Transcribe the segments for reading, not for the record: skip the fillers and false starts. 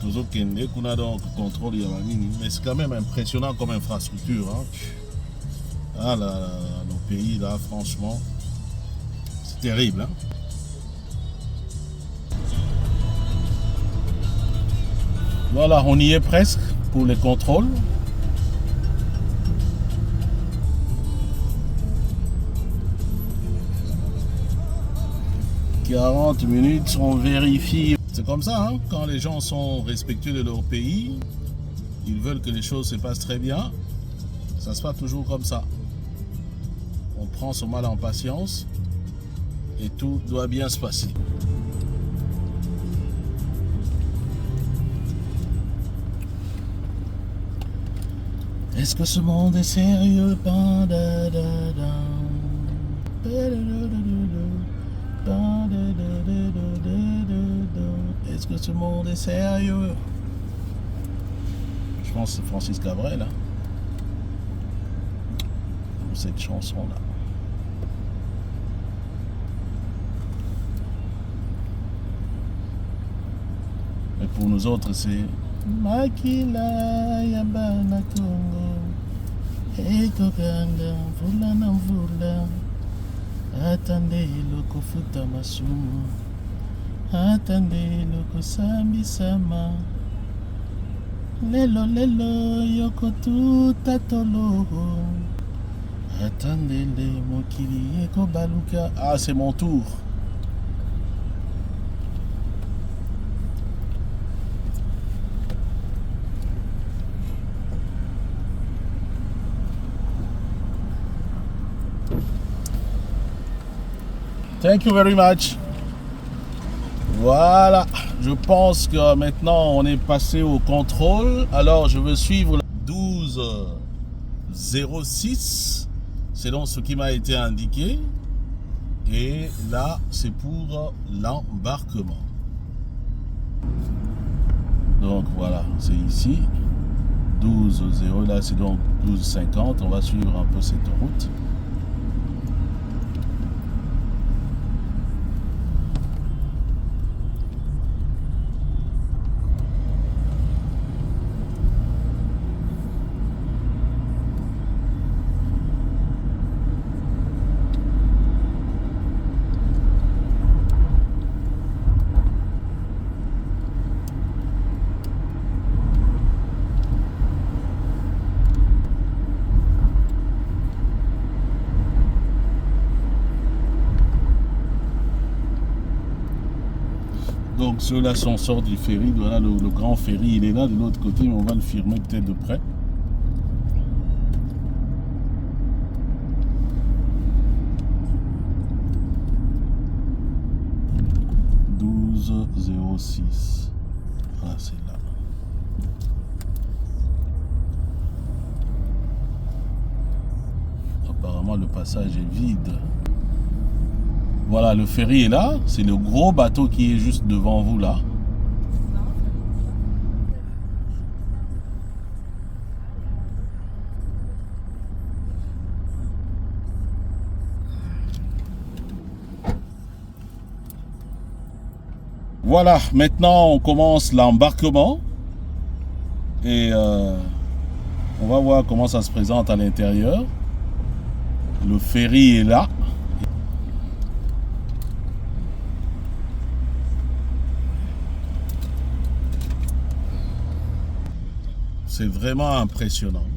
Tozokende, kuna donc contrôle Yamamini, mais c'est quand même impressionnant comme infrastructure. Hein. Ah là, nos pays là, franchement, c'est terrible. Hein. Voilà, on y est presque pour les contrôles. « 40 minutes, on vérifie. » C'est comme ça, hein, quand les gens sont respectueux de leur pays, ils veulent que les choses se passent très bien, ça se passe toujours comme ça. On prend son mal en patience et tout doit bien se passer. Est-ce que ce monde est sérieux? Est-ce que ce monde est sérieux? Je pense que c'est Francis Cabrel, hein, pour cette chanson-là. Mais pour nous autres, c'est Makila Yabana Congo, Ekoganga, Vula Namvula, Attendez le Kofuta Masumu, Attendez le Kosambi Sama, Lelo Lelo Yoko Tatolo, Attendez le Mokili Eko Baluka. Ah, c'est mon tour. Thank you very much. Voilà, je pense que maintenant on est passé au contrôle. Alors je veux suivre le 1206. C'est donc ce qui m'a été indiqué. Et là, c'est pour l'embarquement. Donc voilà, c'est ici. 12.0, là c'est donc 12.50. On va suivre un peu cette route. Donc ceux-là sont sortis du ferry. Voilà, le grand ferry, il est là de l'autre côté, mais on va le filmer peut-être de près. « 12.06 ». Ah, c'est là. Apparemment, le passage est vide. Voilà, le ferry est là. C'est le gros bateau qui est juste devant vous là. Voilà, maintenant on commence l'embarquement. Et on va voir comment ça se présente à l'intérieur. Le ferry est là. C'est vraiment impressionnant.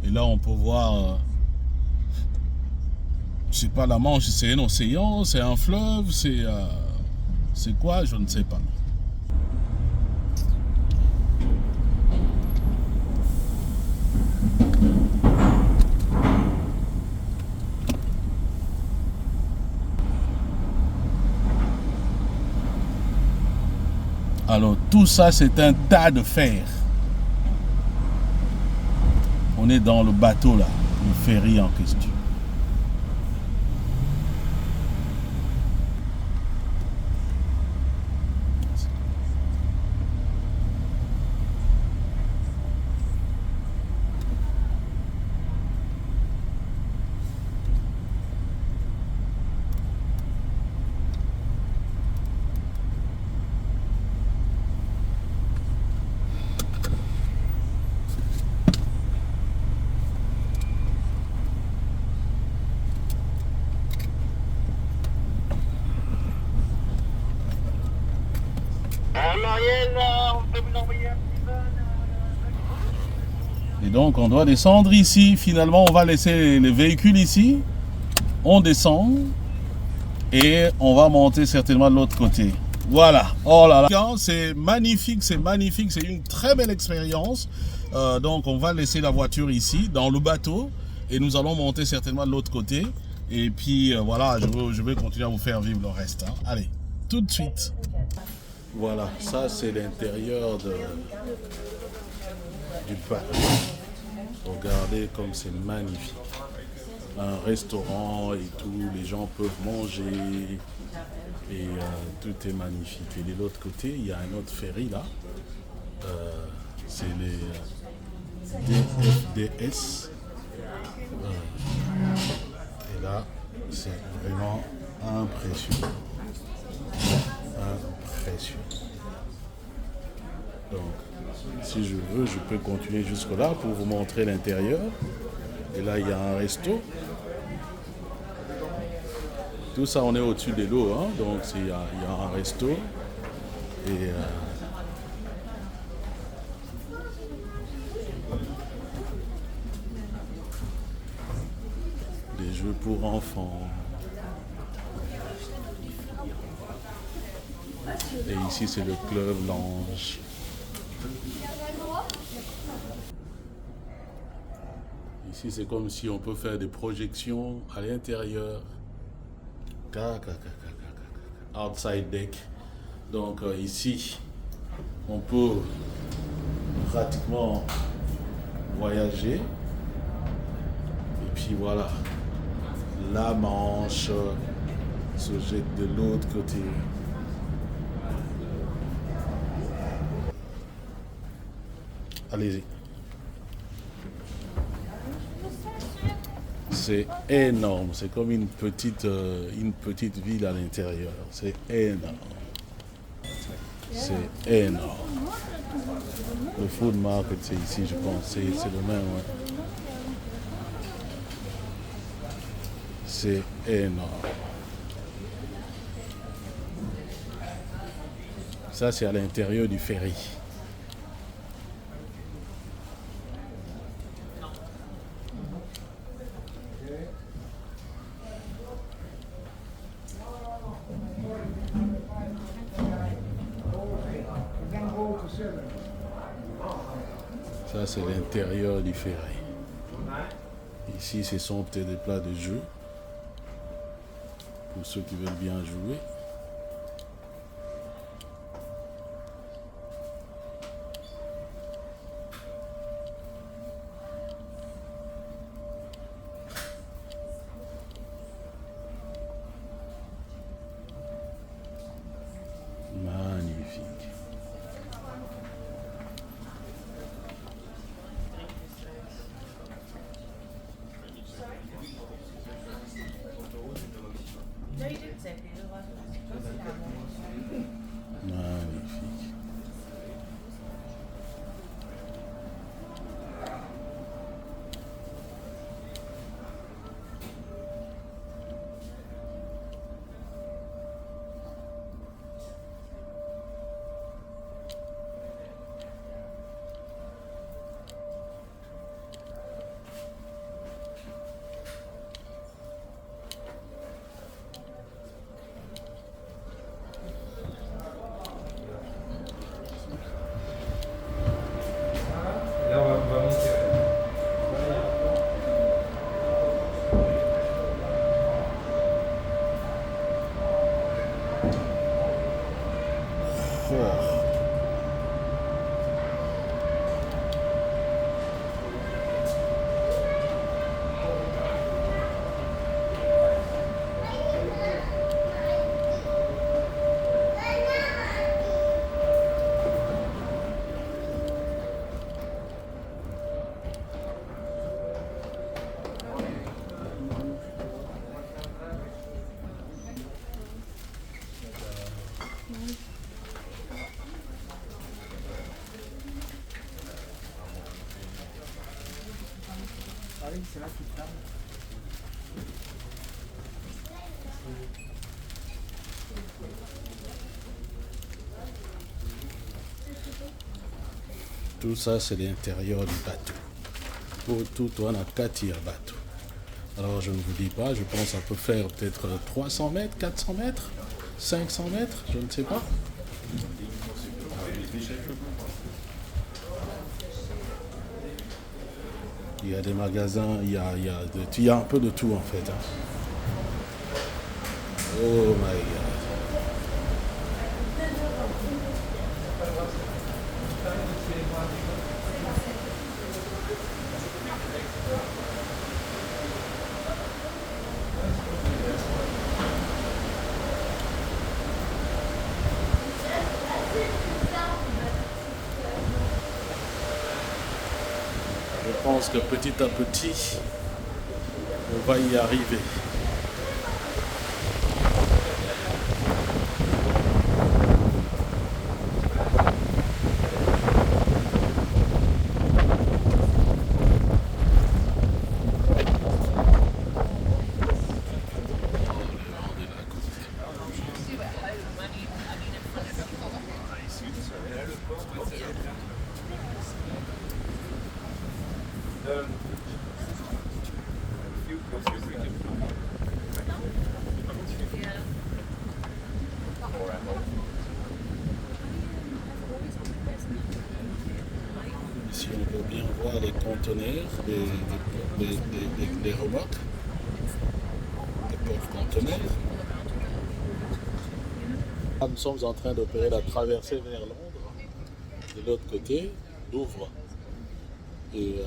Et là, on peut voir, je sais pas, la Manche, c'est un océan, c'est un fleuve, c'est quoi, je ne sais pas. Alors, tout ça, c'est un tas de fer. On est dans le bateau là, le ferry en question. Et donc on doit descendre ici. Finalement on va laisser les véhicules ici. On descend. Et on va monter certainement de l'autre côté. Voilà. Oh là là. C'est magnifique, c'est magnifique. C'est une très belle expérience. Donc on va laisser la voiture ici, dans le bateau. Et nous allons monter certainement de l'autre côté. Et puis voilà, je vais continuer à vous faire vivre le reste. Hein. Allez, tout de suite. Voilà, ça c'est l'intérieur du bateau. Regardez comme c'est magnifique. Un restaurant et tout, les gens peuvent manger et tout est magnifique. Et de l'autre côté, il y a un autre ferry là. C'est les DFDS. Et là, c'est vraiment impressionnant. Impressionnant. Donc, si je veux, je peux continuer jusque là pour vous montrer l'intérieur. Et là, il y a un resto. Tout ça, on est au-dessus de l'eau. Hein? Donc, il y a un resto. Et des jeux pour enfants. Et ici, c'est le club lounge. Ici, c'est comme si on peut faire des projections à l'intérieur. Outside deck. Donc ici, on peut pratiquement voyager. Et puis voilà, la Manche se jette de l'autre côté. Allez-y. C'est énorme, c'est comme une petite ville à l'intérieur. C'est énorme. C'est énorme. Le food market, c'est ici, je pense. C'est le même, ouais. C'est énorme. Ça, c'est à l'intérieur du ferry. Ça, c'est l'intérieur du ferry. Ici, ce sont peut-être des plats de jeu. Pour ceux qui veulent bien jouer. Magnifique. Magnifique. C'est là qu'il ferme. Tout ça, c'est l'intérieur du bateau. Pour tout, on a 4 bateau. Alors, je ne vous dis pas, je pense que ça peut faire peut-être 300 mètres, 400 mètres, 500 mètres, je ne sais pas. Il y a des magasins, il y a un peu de tout en fait. Hein. Oh my God. Je pense que petit à petit, on va y arriver. Ici, on peut bien voir les conteneurs, les remorques, les porte-conteneurs. Là, nous sommes en train d'opérer la traversée vers Londres, de l'autre côté, Douvres. Et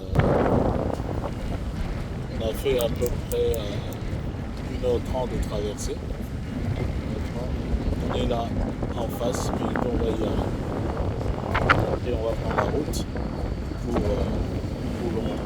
on a fait à peu près 1h30 de traversée. On est là en face, puis on va y aller. Et on va prendre la route pour Londres.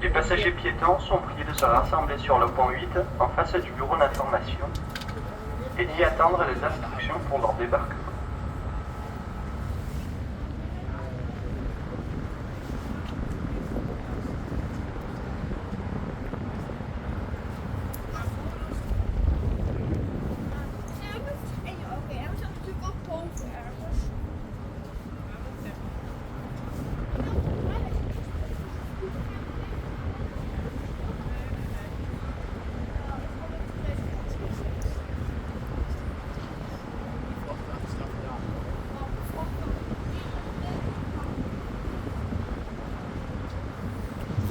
Les passagers piétons sont priés de se rassembler sur le pont 8 en face du bureau d'information et d'y attendre les instructions pour leur débarquement.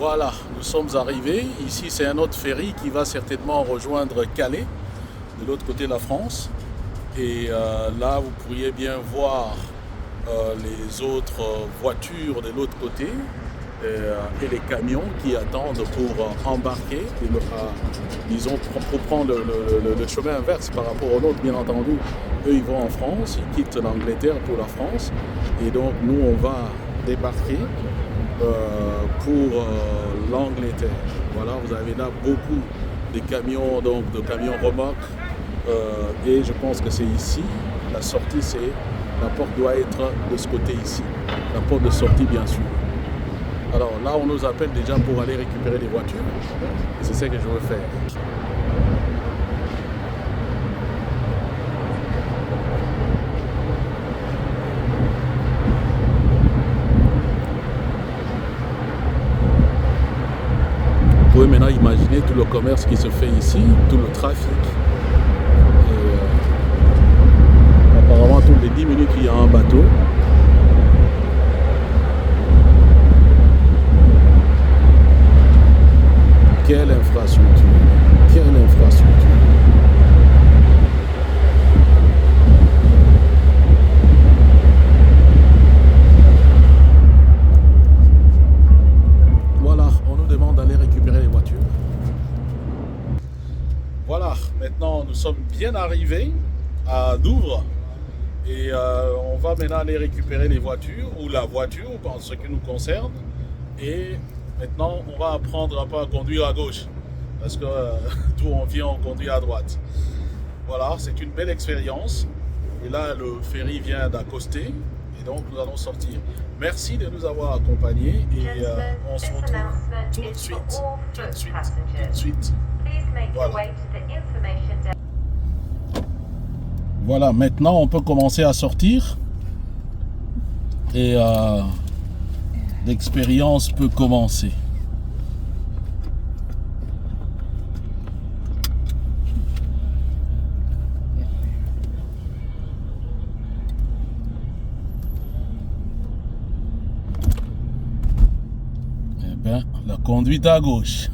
Voilà, nous sommes arrivés. Ici, c'est un autre ferry qui va certainement rejoindre Calais, de l'autre côté de la France. Et là, vous pourriez bien voir les autres voitures de l'autre côté et les camions qui attendent pour embarquer, disons, pour prendre le chemin inverse par rapport au nôtre, bien entendu. Eux, ils vont en France, ils quittent l'Angleterre pour la France. Et donc, nous, on va débarquer pour l'Angleterre. Voilà, vous avez là beaucoup de camions, donc de camions remorques. Et je pense que c'est ici. La sortie, la porte doit être de ce côté ici. La porte de sortie, bien sûr. Alors là, on nous appelle déjà pour aller récupérer des voitures. Et c'est ce que je veux faire. Vous pouvez maintenant imaginer tout le commerce qui se fait ici, tout le trafic. Et, apparemment, toutes les 10 minutes, il y a un bateau. Quelle infrastructure! Quelle infrastructure! bien arrivé à Douvres. Et on va maintenant aller récupérer les voitures, ou la voiture, en ce qui nous concerne. Et maintenant, on va apprendre un peu à conduire à gauche. Parce que d'où on vient, on conduit à droite. Voilà, c'est une belle expérience. Et là, le ferry vient d'accoster. Et donc, nous allons sortir. Merci de nous avoir accompagnés. Et on se retrouve tout de suite. Tout de suite. Tout de suite. Voilà. Voilà, maintenant, on peut commencer à sortir. Et l'expérience peut commencer. La conduite à gauche.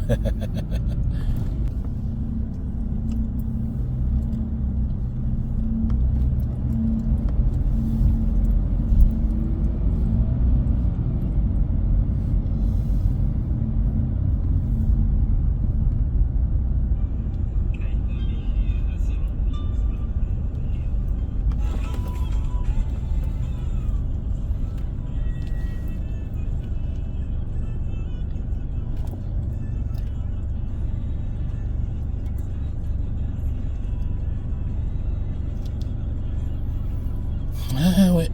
Ah ouais.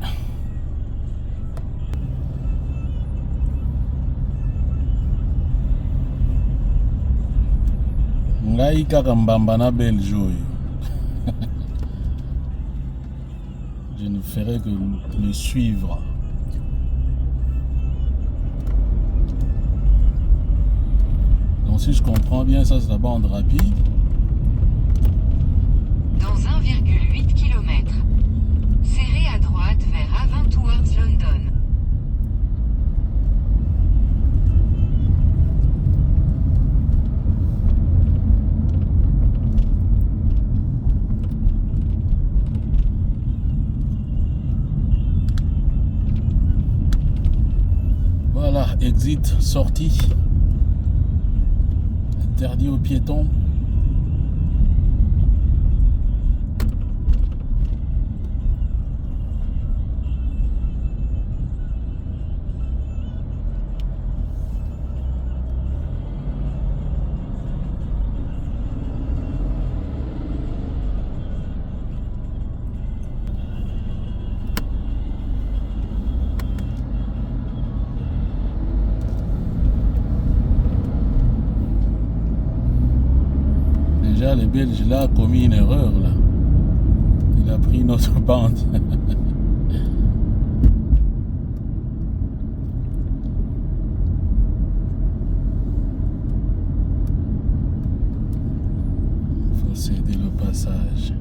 Ngai kaka mbamba na Belge oyo. Je ne ferai que le suivre. Donc si je comprends bien, ça c'est la bande rapide. Dans 1,8 km. Serrez à droite vers Avon towards London. Voilà, exit, sortie. Interdit aux piétons. Déjà, le Belge là a commis une erreur là. Il a pris notre bande. Il faut céder le passage.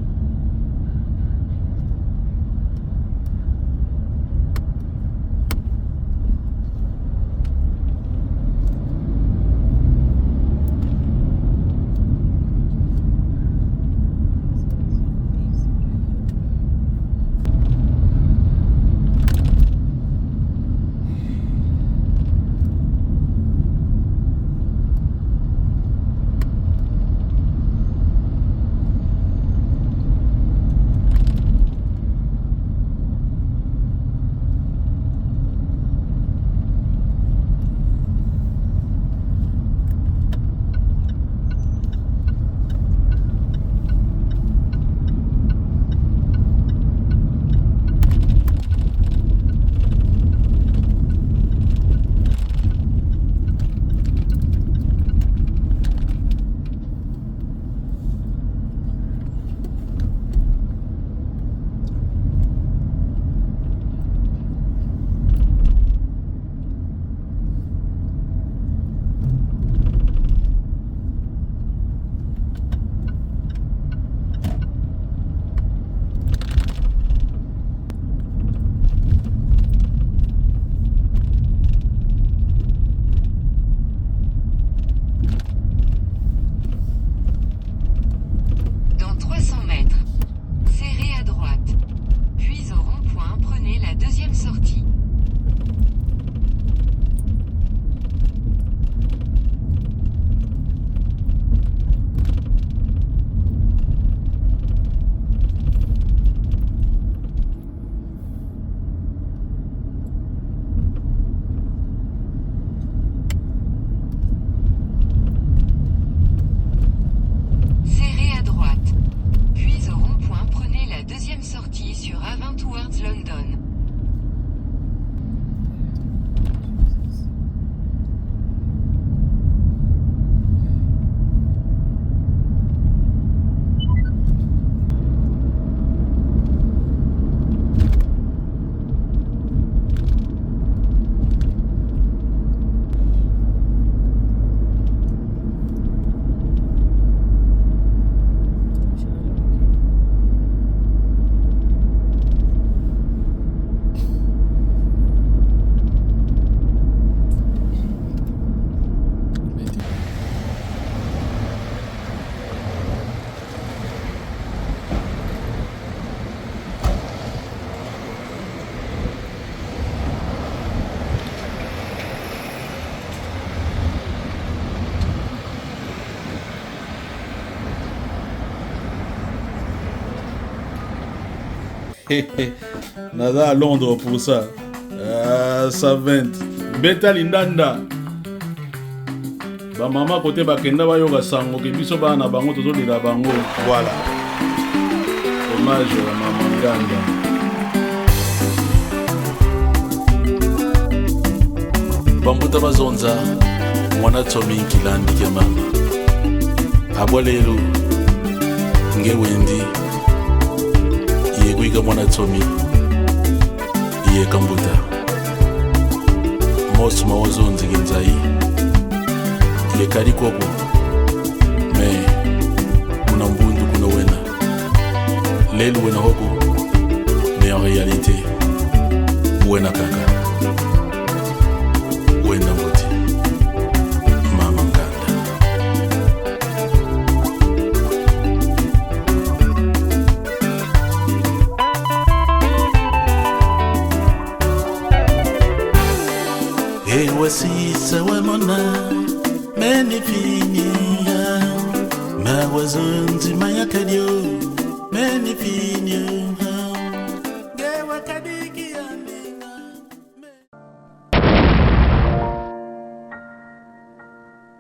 Prochaine sortie sur A20 towards London. Naza à Londres pour ça. Ça 20. Beta Lindanda. Ba mama côté bakenda ba yoga sango ke biso ba na bango tozo de la bango. Voilà. Hommage à maman Nganda. Bambuta bazonza mwana Tommy Kilandi ke mama. Abwalelo nge Wendi. Iye kuiga mwana Tommy. Iye kambuta. Mosu mawazonzi ginzai. Iye kari koko. Me kuna mbundu kuna wena. Lelu wena hoko. Mais en réalité wena kaka. Wena mbuti. Mama Nganda. Wasisa wa mona meni finia ma wazunzi maya kadio meni finia